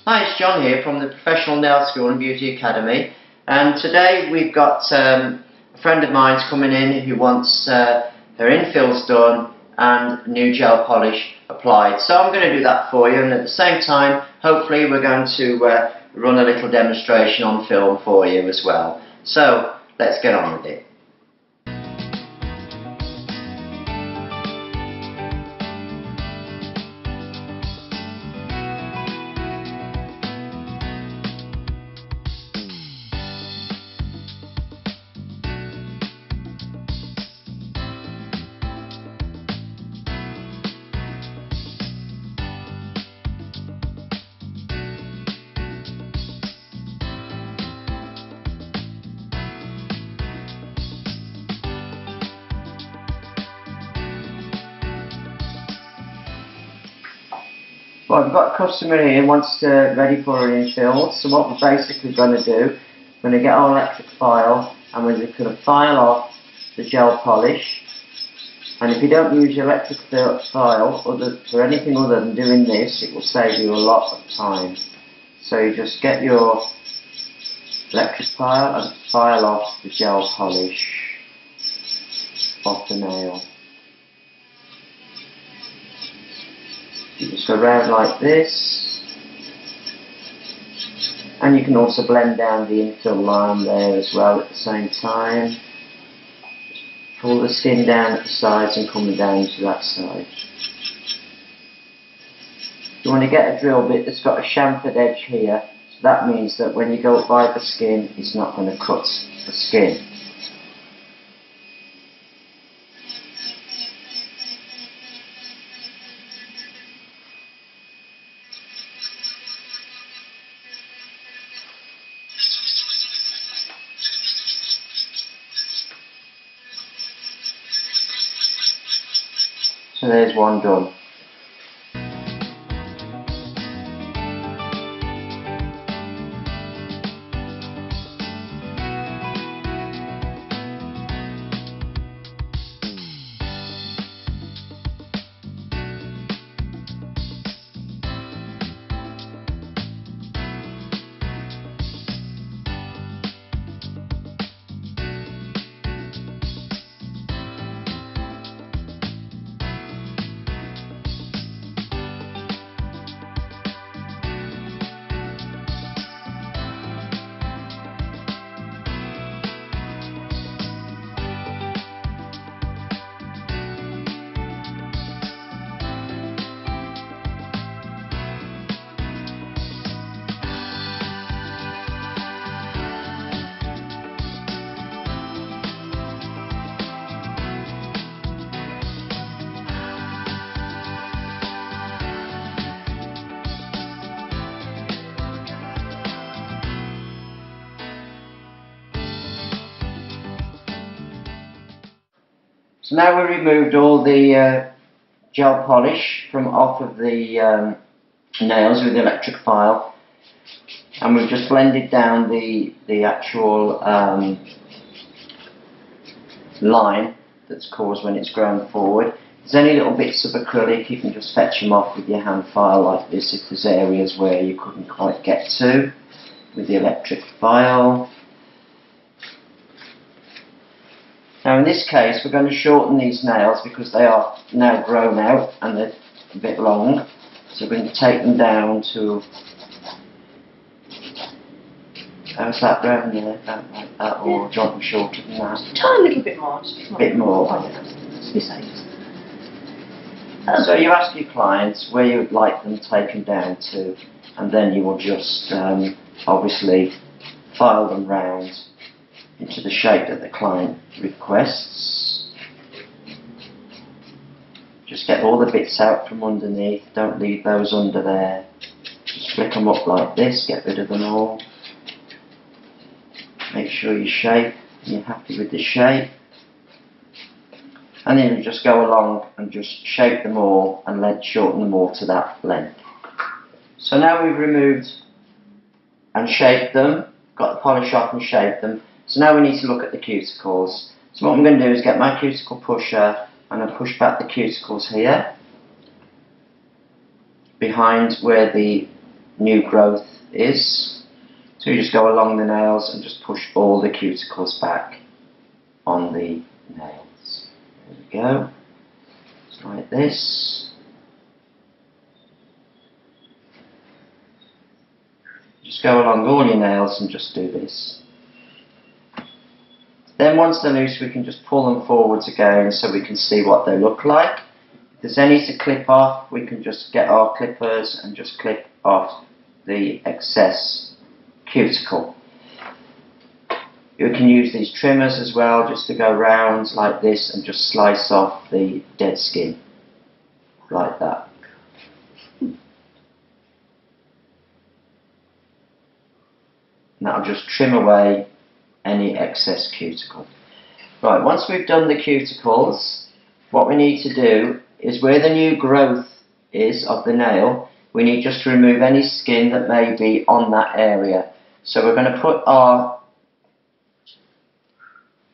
Hi, it's John here from the Professional Nail School and Beauty Academy, and today we've got a friend of mine's coming in who wants her infills done and new gel polish applied. So I'm going to do that for you, and at the same time hopefully we're going to run a little demonstration on film for you as well. So let's get on with it. Well, I've got a customer here who wants to ready for an infill, so what we're basically going to do, we're going to get our electric file and we're just going to file off the gel polish. And if you don't use your electric file for anything other than doing this, it will save you a lot of time. So you just get your electric file and file off the gel polish off the nail. You just go round like this, and you can also blend down the infill line there as well at the same time. Pull the skin down at the sides and come down to that side. You want to get a drill bit that's got a chamfered edge here, so that means that when you go by the skin, it's not going to cut the skin. So there's one done. So now we've removed all the gel polish from off of the nails with the electric file, and we've just blended down the actual line that's caused when it's grown forward. If there's any little bits of acrylic, you can just fetch them off with your hand file like this if there's areas where you couldn't quite get to with the electric file. Now in this case we're going to shorten these nails because they are now grown out and they're a bit long. So we're going to take them down to, how's that round there? About like that, or do you want them shorter than that? Try a little bit more. A bit more. Be safe. So you ask your clients where you would like them taken down to, and then you will just obviously file them round into the shape that the client requests. Just get all the bits out from underneath, don't leave those under there. Just flick them up like this, get rid of them all. Make sure you shape, you're happy with the shape. And then you just go along and just shape them all and shorten them all to that length. So now we've removed and shaped them, got the polish off and shaped them. So now we need to look at the cuticles. So what I'm going to do is get my cuticle pusher and I push back the cuticles here behind where the new growth is. So you just go along the nails and just push all the cuticles back on the nails. There we go. Just like this. Just go along all your nails and just do this. Then once they're loose, we can just pull them forwards again so we can see what they look like. If there's any to clip off, we can just get our clippers and just clip off the excess cuticle. You can use these trimmers as well, just to go round like this and just slice off the dead skin, like that. And that'll just trim away any excess cuticle. Right, once we've done the cuticles, what we need to do is where the new growth is of the nail, we need just to remove any skin that may be on that area. So we're going to put our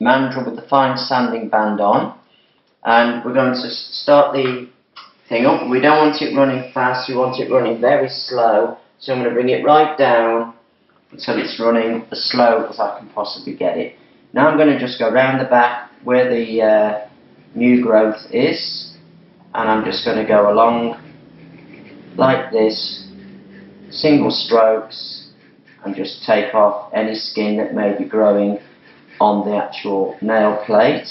mandrel with the fine sanding band on, and we're going to start the thing up. We don't want it running fast, we want it running very slow, so I'm going to bring it right down until it's running as slow as I can possibly get it. Now I'm going to just go around the back where the new growth is, and I'm just going to go along like this, single strokes, and just take off any skin that may be growing on the actual nail plate.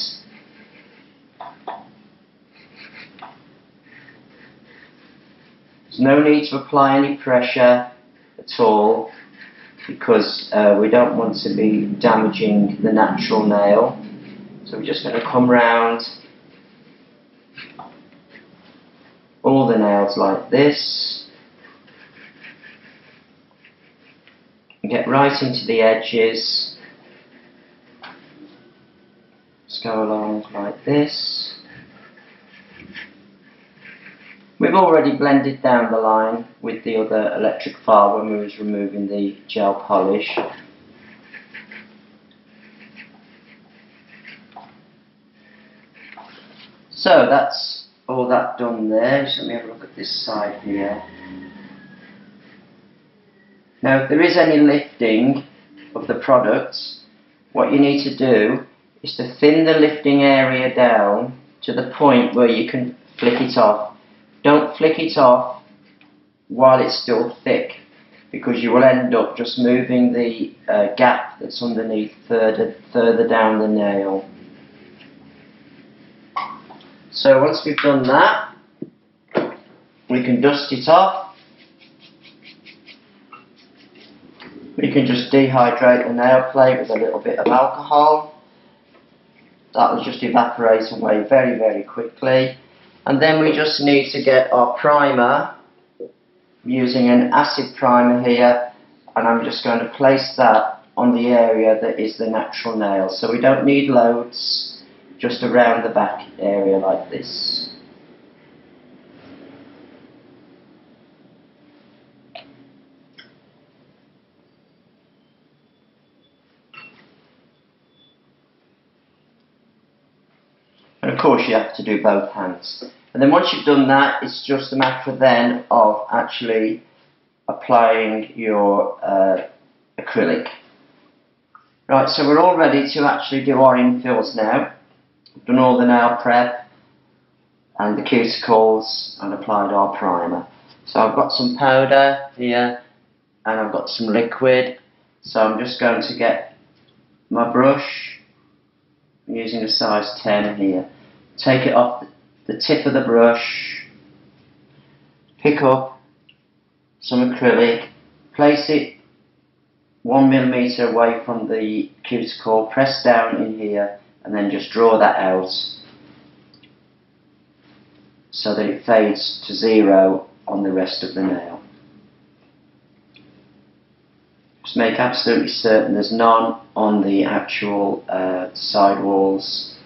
There's no need to apply any pressure at all, because we don't want to be damaging the natural nail. So we're just going to come round all the nails like this and get right into the edges. Just go along like this. We've already blended down the line with the other electric file when we was removing the gel polish. So that's all that done there. Just let me have a look at this side here. Now if there is any lifting of the product, what you need to do is to thin the lifting area down to the point where you can flick it off. Don't flick it off while it's still thick, because you will end up just moving the gap that's underneath further down the nail. So once we've done that, we can dust it off. We can just dehydrate the nail plate with a little bit of alcohol. That will just evaporate away very, very quickly. And then we just need to get our primer. I'm using an acid primer here, and I'm just going to place that on the area that is the natural nail. So we don't need loads, just around the back area like this. And of course you have to do both hands. And then once you've done that, it's just a matter then of actually applying your acrylic. Right, so we're all ready to actually do our infills now. We've done all the nail prep and the cuticles and applied our primer. So I've got some powder here and I've got some liquid. So I'm just going to get my brush. I'm using a size 10 here. Take it off the tip of the brush, pick up some acrylic, place it 1mm away from the cuticle, press down in here, and then just draw that out so that it fades to 0 on the rest of the nail. Just make absolutely certain there's none on the actual side walls.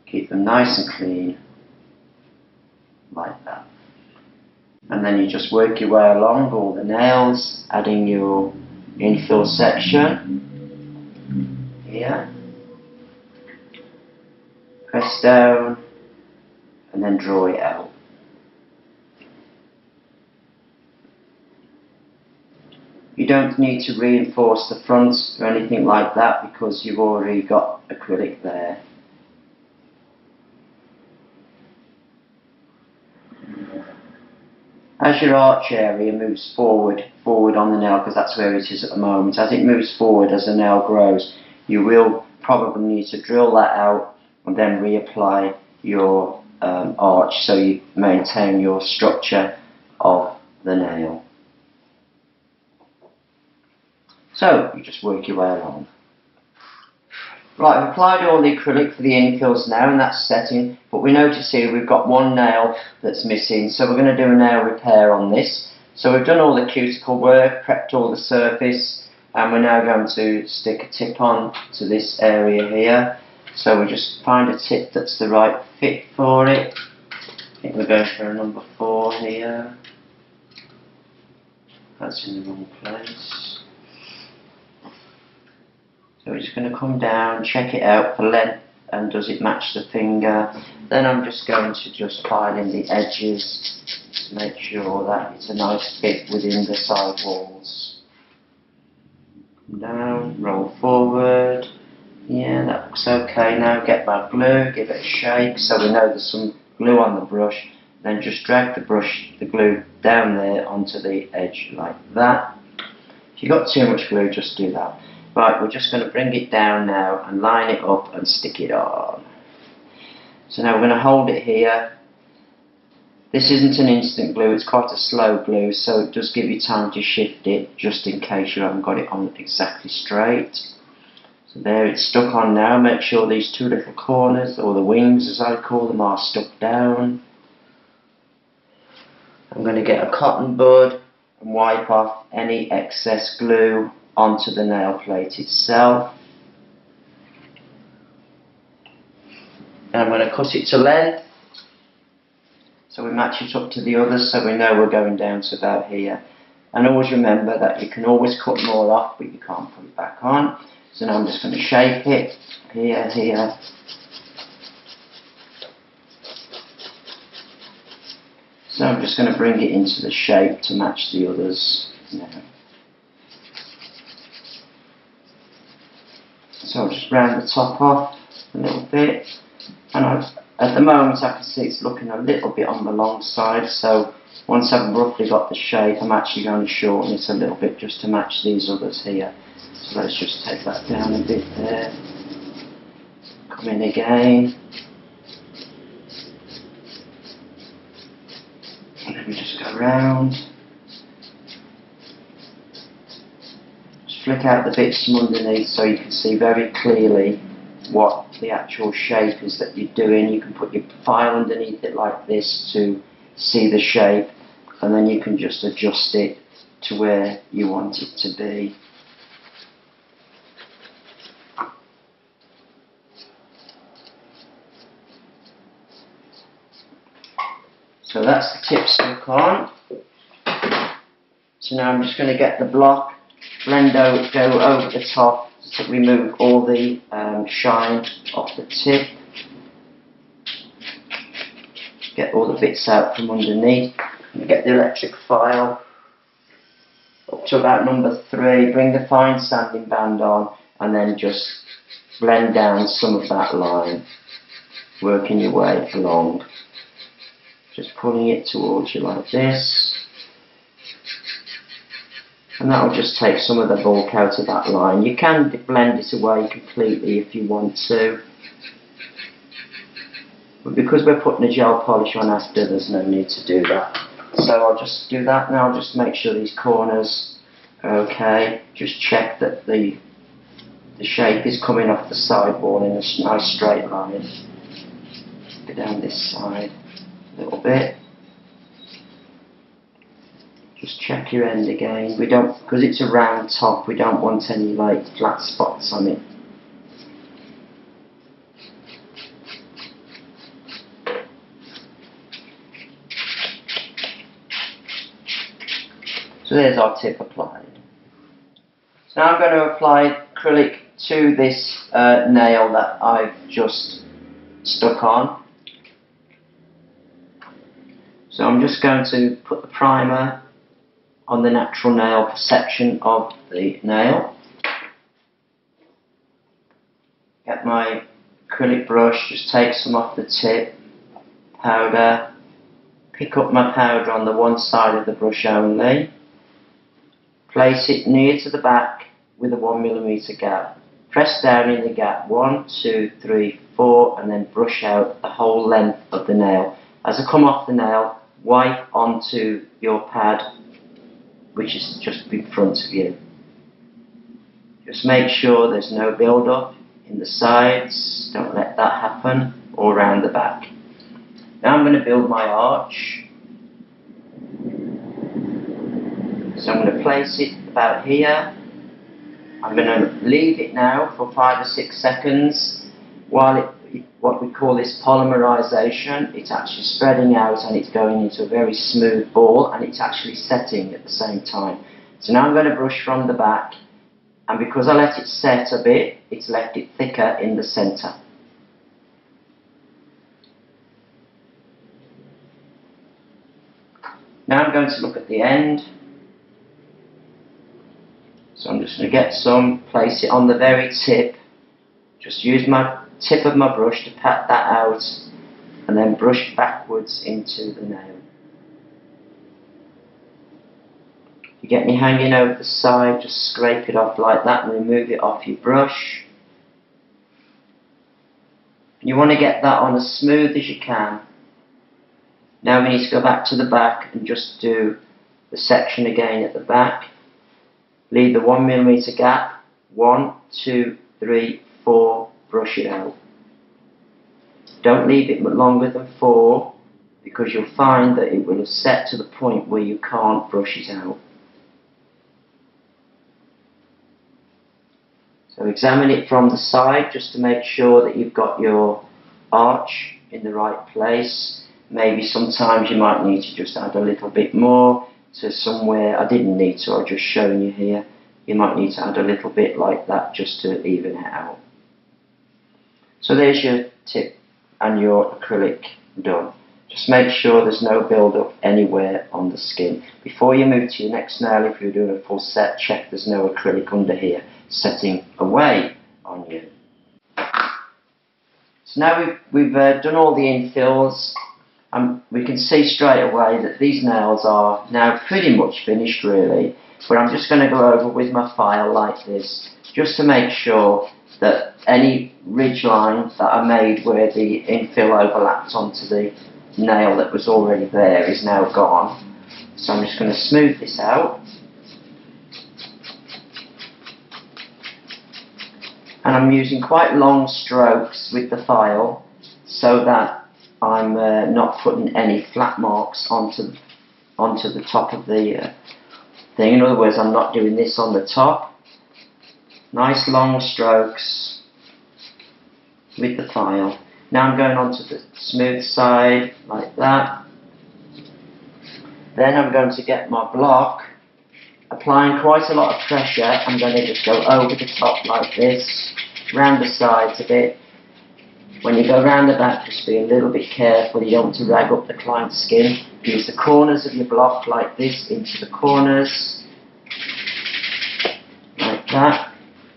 Keep them nice and clean, like that. And then you just work your way along all the nails, adding your infill section here. Press down and then draw it out. You don't need to reinforce the front or anything like that because you've already got acrylic there. As your arch area moves forward on the nail, because that's where it is at the moment, as it moves forward, as the nail grows, you will probably need to drill that out and then reapply your arch so you maintain your structure of the nail. So you just work your way along. Right, I've applied all the acrylic for the infills now and that's setting, but we notice here we've got one nail that's missing, so we're going to do a nail repair on this. So we've done all the cuticle work, prepped all the surface, and we're now going to stick a tip on to this area here. So we just find a tip that's the right fit for it. I think we're going for a number 4 here. That's in the wrong place. So we're just going to come down, check it out for length and does it match the finger. Then I'm just going to just file in the edges to make sure that it's a nice fit within the side walls. Come down, roll forward. Yeah, that looks okay. Now get my glue, give it a shake so we know there's some glue on the brush. Then just drag the glue down there onto the edge like that. If you've got too much glue, just do that. Right, we're just going to bring it down now and line it up and stick it on. So now we're going to hold it here. This isn't an instant glue, it's quite a slow glue, so it does give you time to shift it just in case you haven't got it on exactly straight. So there, it's stuck on now. Make sure these 2 little corners, or the wings as I call them, are stuck down. I'm going to get a cotton bud and wipe off any excess glue onto the nail plate itself. And I'm going to cut it to length so we match it up to the others so we know we're going down to about here. And always remember that you can always cut more off but you can't put it back on. So now I'm just going to shape it here, here. So I'm just going to bring it into the shape to match the others now. So I'll just round the top off a little bit, and at the moment I can see it's looking a little bit on the long side, so once I've roughly got the shape I'm actually going to shorten it a little bit just to match these others here. So let's just take that down a bit there, come in again, and then we just go round. Flick out the bits from underneath so you can see very clearly what the actual shape is that you're doing. You can put your file underneath it like this to see the shape, and then you can just adjust it to where you want it to be. So that's the tip stuck on. So now I'm just going to get the block, go over the top to remove all the shine off the tip. Get all the bits out from underneath. And get the electric file up to about number 3. Bring the fine sanding band on and then just blend down some of that line. Working your way along. Just pulling it towards you like this. And that will just take some of the bulk out of that line. You can blend it away completely if you want to. But because we're putting a gel polish on after, there's no need to do that. So I'll just do that now. I'll just make sure these corners are okay. Just check that the shape is coming off the side wall in a nice straight line. Go down this side a little bit. Just check your end again. We don't, because it's a round top, we don't want any like flat spots on it. So there's our tip applied. So now I'm going to apply acrylic to this nail that I've just stuck on. So I'm just going to put the primer on the natural nail section of the nail. Get my acrylic brush, just take some off the tip, powder, pick up my powder on the one side of the brush only, place it near to the back with a 1mm gap. Press down in the gap 1, 2, 3, 4 and then brush out the whole length of the nail. As I come off the nail, wipe onto your pad which is just in front of you. Just make sure there's no build up in the sides, don't let that happen, or around the back. Now I'm going to build my arch. So I'm going to place it about here. I'm going to leave it now for 5 or 6 seconds while what we call this polymerization. It's actually spreading out and it's going into a very smooth ball and it's actually setting at the same time. So now I'm going to brush from the back, and because I let it set a bit, it's left it thicker in the center. Now I'm going to look at the end. So I'm just going to get some, place it on the very tip, just use my tip of my brush to pat that out and then brush backwards into the nail. If you get any hanging over the side, just scrape it off like that and remove it off your brush. You want to get that on as smooth as you can. Now we need to go back to the back and just do the section again at the back. Leave the 1mm gap, 1, 2, 3, 4, brush it out. Don't leave it longer than 4 because you'll find that it will have set to the point where you can't brush it out. So examine it from the side just to make sure that you've got your arch in the right place. Maybe sometimes you might need to just add a little bit more to somewhere. I didn't need to, I'm just showing you here. You might need to add a little bit like that just to even it out. So there's your tip and your acrylic done. Just make sure there's no build up anywhere on the skin. Before you move to your next nail, if you're doing a full set, check there's no acrylic under here setting away on you. So now we've done all the infills. We can see straight away that these nails are now pretty much finished really, but I'm just going to go over with my file like this just to make sure that any ridge line that I made where the infill overlapped onto the nail that was already there is now gone. So I'm just going to smooth this out. And I'm using quite long strokes with the file so that I'm not putting any flat marks onto the top of the thing. In other words, I'm not doing this on the top. Nice long strokes with the file. Now I'm going on to the smooth side like that. Then I'm going to get my block, applying quite a lot of pressure. I'm going to just go over the top like this, round the sides a bit. When you go round the back, just be a little bit careful, you don't want to rag up the client's skin. Use the corners of your block like this into the corners, like that.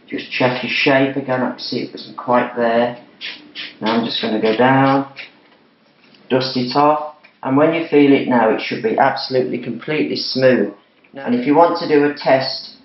Just check your shape again, I can see it wasn't quite there. Now I'm just going to go down, dust it off, and when you feel it now, it should be absolutely completely smooth. And if you want to do a test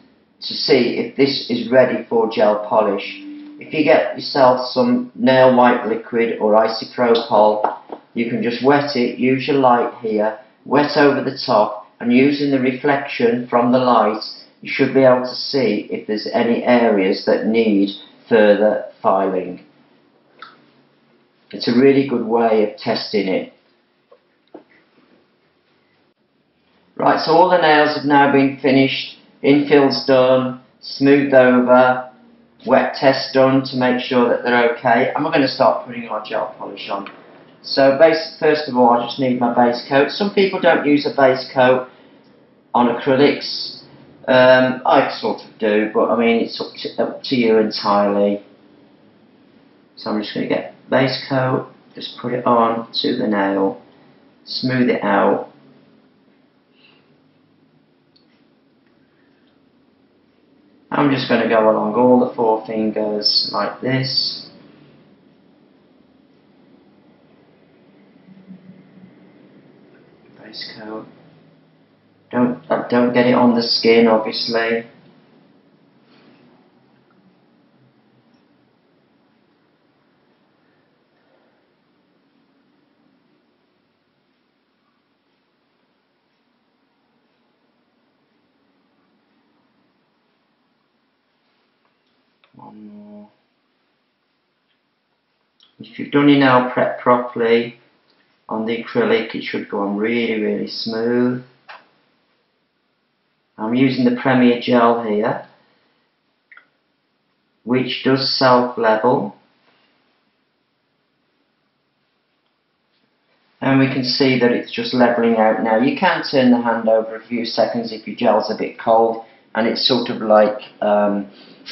to see if this is ready for gel polish, if you get yourself some nail white liquid or isopropyl, you can just wet it, use your light here, wet over the top, and using the reflection from the light, you should be able to see if there's any areas that need further filing. It's a really good way of testing it. Right, so all the nails have now been finished, infills done, smoothed over, wet test done to make sure that they're okay, and we're going to start putting our gel polish on. So first of all, I just need my base coat. Some people don't use a base coat on acrylics. I sort of do, but I mean it's up to you entirely. So I'm just going to get base coat, just put it on to the nail, smooth it out. I'm just going to go along all the 4 fingers like this. Base coat. Don't get it on the skin, obviously. One more. If you've done your nail prep properly on the acrylic, it should go on really, really smooth. I'm using the Premier gel here, which does self-level. And we can see that it's just levelling out now. You can turn the hand over a few seconds if your gel's a bit cold, and it's sort of like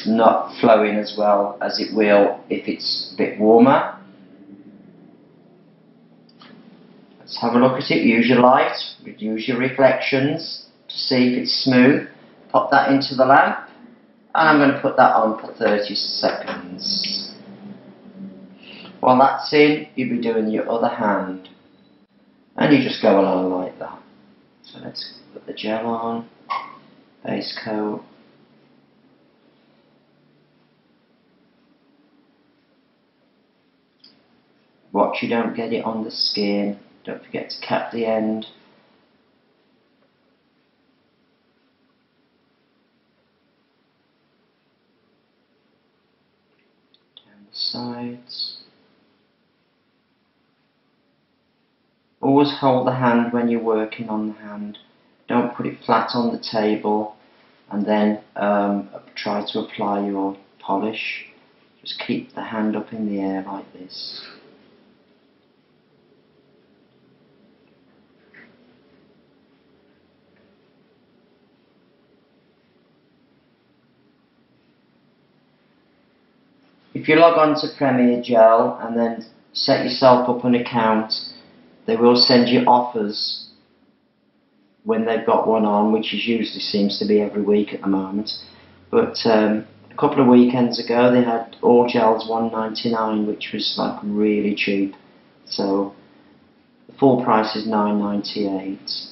not flowing as well as it will if it's a bit warmer. Let's have a look at it. Use your light, use your reflections to see if it's smooth. Pop that into the lamp, and I'm going to put that on for 30 seconds. While that's in, you'll be doing your other hand. And you just go along like that. So let's put the gel on, base coat. Watch you don't get it on the skin. Don't forget to cap the end. Down the sides. Always hold the hand when you're working on the hand. Don't put it flat on the table and then try to apply your polish. Just keep the hand up in the air like this. If you log on to Premier Gel and then set yourself up an account, they will send you offers when they've got one on, which is usually seems to be every week at the moment. But a couple of weekends ago they had all gels $1.99, which was like really cheap. So the full price is $9.98.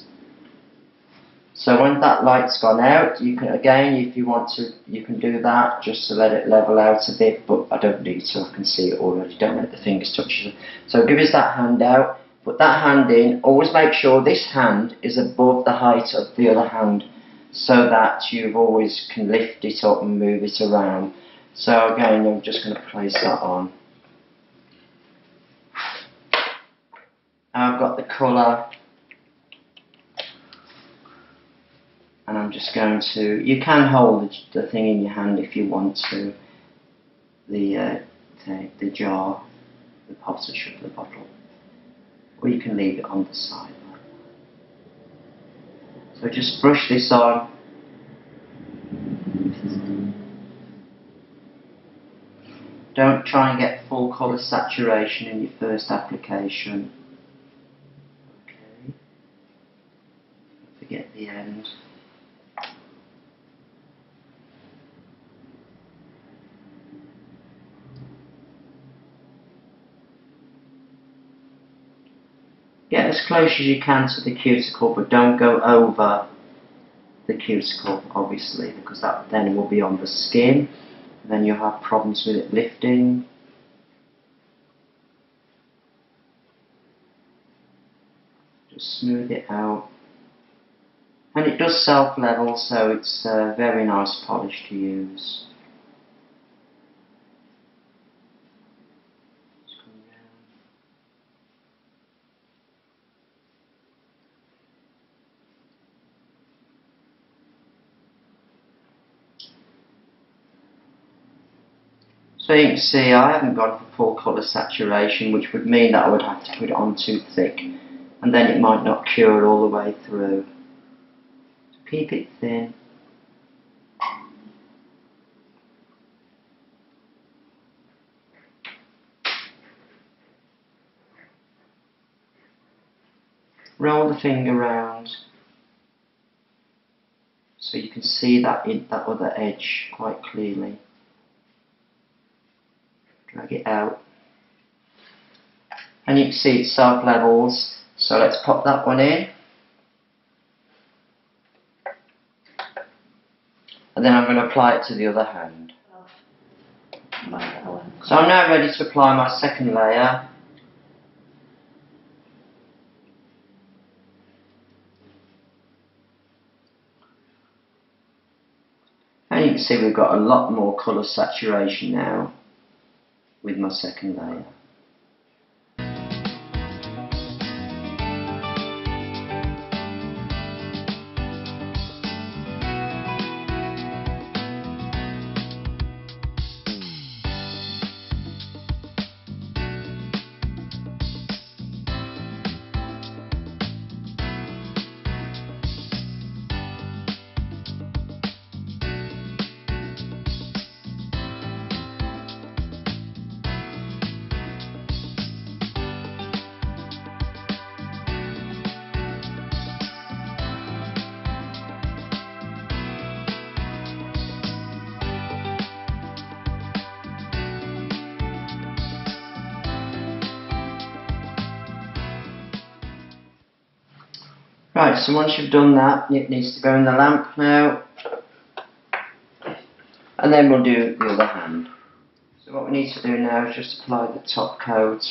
So when that light's gone out, you can again, if you want to, you can do that just to let it level out a bit. But I don't need to. I can see it already. Don't let the fingers touch it. So give us that hand out. Put that hand in. Always make sure this hand is above the height of the other hand, so that you always can lift it up and move it around. So again, I'm just going to place that on. Now I've got the colour, and I'm just going to. You can hold the thing in your hand if you want to. The jar, the pottage of the bottle. Or you can leave it on the side. So just brush this on. Don't try and get full colour saturation in your first application. Okay. Don't forget the end. Get as close as you can to the cuticle, but don't go over the cuticle, obviously, because that then will be on the skin. Then you'll have problems with it lifting. Just smooth it out. And it does self-level, so it's a very nice polish to use. So you can see I haven't gone for full colour saturation, which would mean that I would have to put it on too thick, and then it might not cure all the way through. So keep it thin. Roll the finger round so you can see that in that other edge quite clearly. Drag it out, and you can see it self levels, so let's pop that one in, and then I'm going to apply it to the other hand. So I'm now ready to apply my second layer. And you can see we've got a lot more colour saturation now with my second layer. Right, so once you've done that, it needs to go in the lamp now, and then we'll do the other hand. So what we need to do now is just apply the top coat.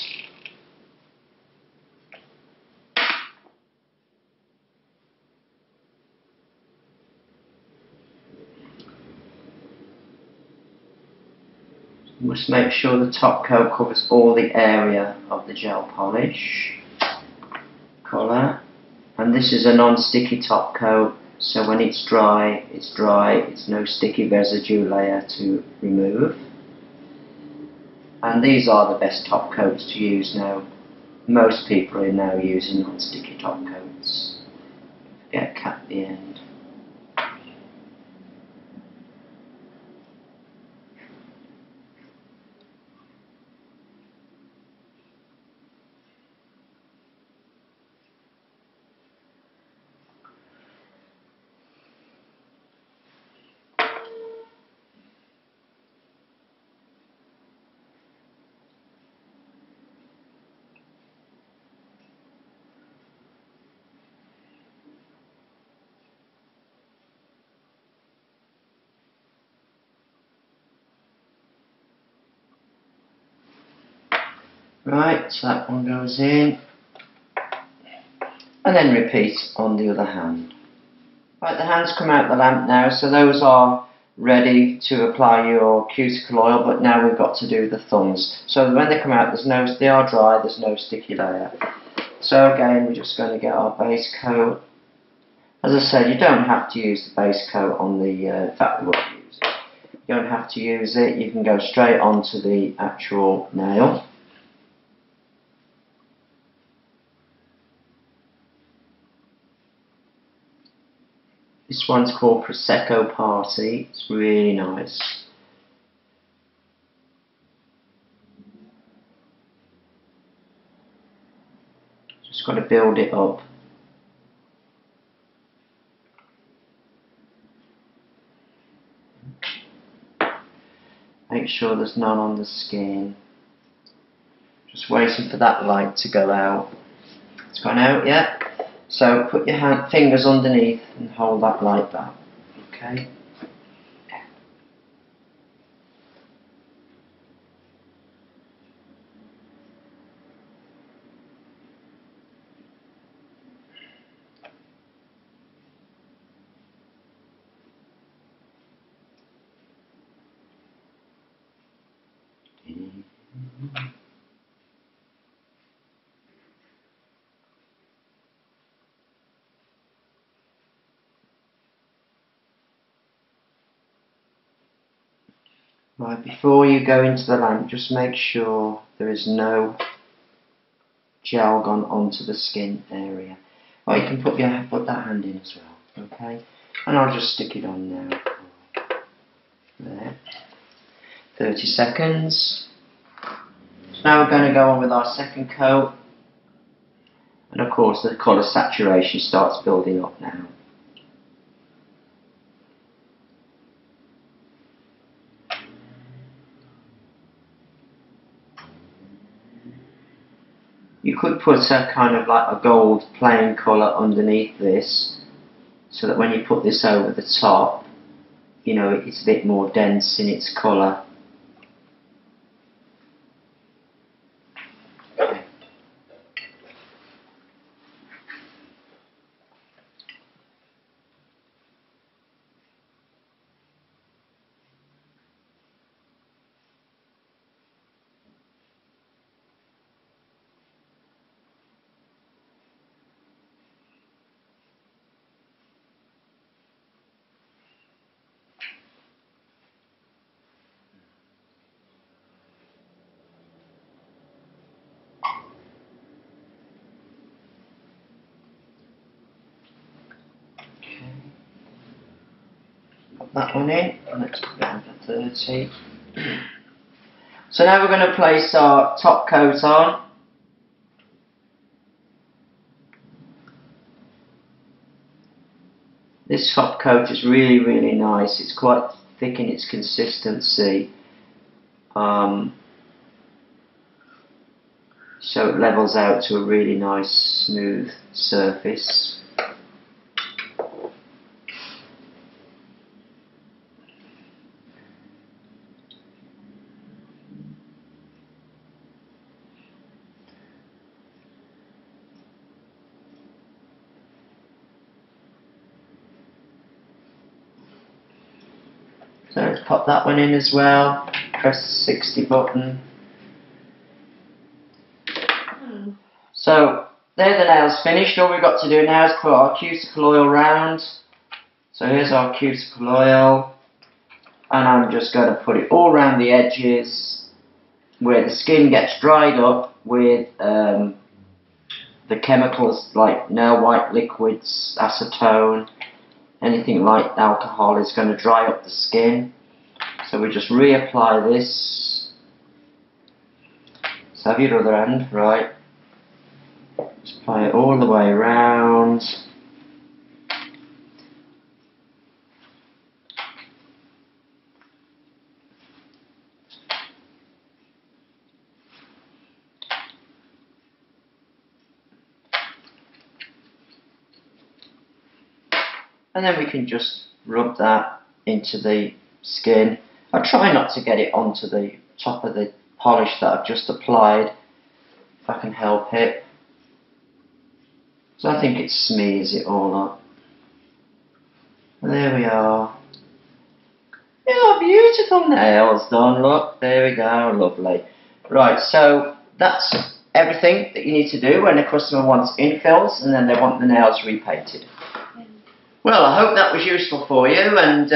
You must make sure the top coat covers all the area of the gel polish colour. And this is a non-sticky top coat, so when it's dry, it's no sticky residue layer to remove. And these are the best top coats to use now. Most people are now using non-sticky top coats. Get a cap at the end. Right, so that one goes in, and then repeat on the other hand. Right, the hands come out the lamp now, so those are ready to apply your cuticle oil, but now we've got to do the thumbs. So when they come out, they are dry, there's no sticky layer. So again, we're just going to get our base coat. As I said, you don't have to use the base coat on the, in fact we won't use it. You don't have to use it, you can go straight onto the actual nail. This one's called Prosecco Party, it's really nice. Just got to build it up. Make sure there's none on the skin. Just waiting for that light to go out. It's gone out yet? So put your fingers underneath and hold that like that. Okay? Right, before you go into the lamp, just make sure there is no gel gone onto the skin area. Or you can put that hand in as well, okay? And I'll just stick it on now. There. 30 seconds. So now we're going to go on with our second coat. And of course the colour saturation starts building up now. could put a kind of like a gold plain colour underneath this, so that when you put this over the top, you know, it's a bit more dense in its colour. Put that one in, and let's put down to 30. So now we're going to place our top coat on. This top coat is really nice. It's quite thick in its consistency. So it levels out to a really nice smooth surface. So let's pop that one in as well. Press the 60 button. So there the nails finished. All we've got to do now is put our cuticle oil round. So here's our cuticle oil, and I'm just going to put it all around the edges where the skin gets dried up with the chemicals like nail white liquids, acetone, anything like alcohol is going to dry up the skin. So we just reapply this. So have your other end, right? Just apply it all the way around. And then we can just rub that into the skin. I try not to get it onto the top of the polish that I've just applied, if I can help it. So I think it smears it all up. And there we are. Yeah, beautiful nails done, look, there we go, lovely. Right, so that's everything that you need to do when a customer wants infills and then they want the nails repainted. Well, I hope that was useful for you, and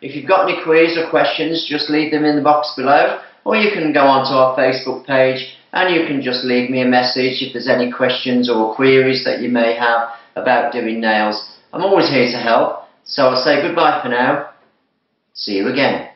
if you've got any queries or questions, just leave them in the box below, or you can go onto our Facebook page and you can just leave me a message if there's any questions or queries that you may have about doing nails. I'm always here to help, so I'll say goodbye for now. See you again.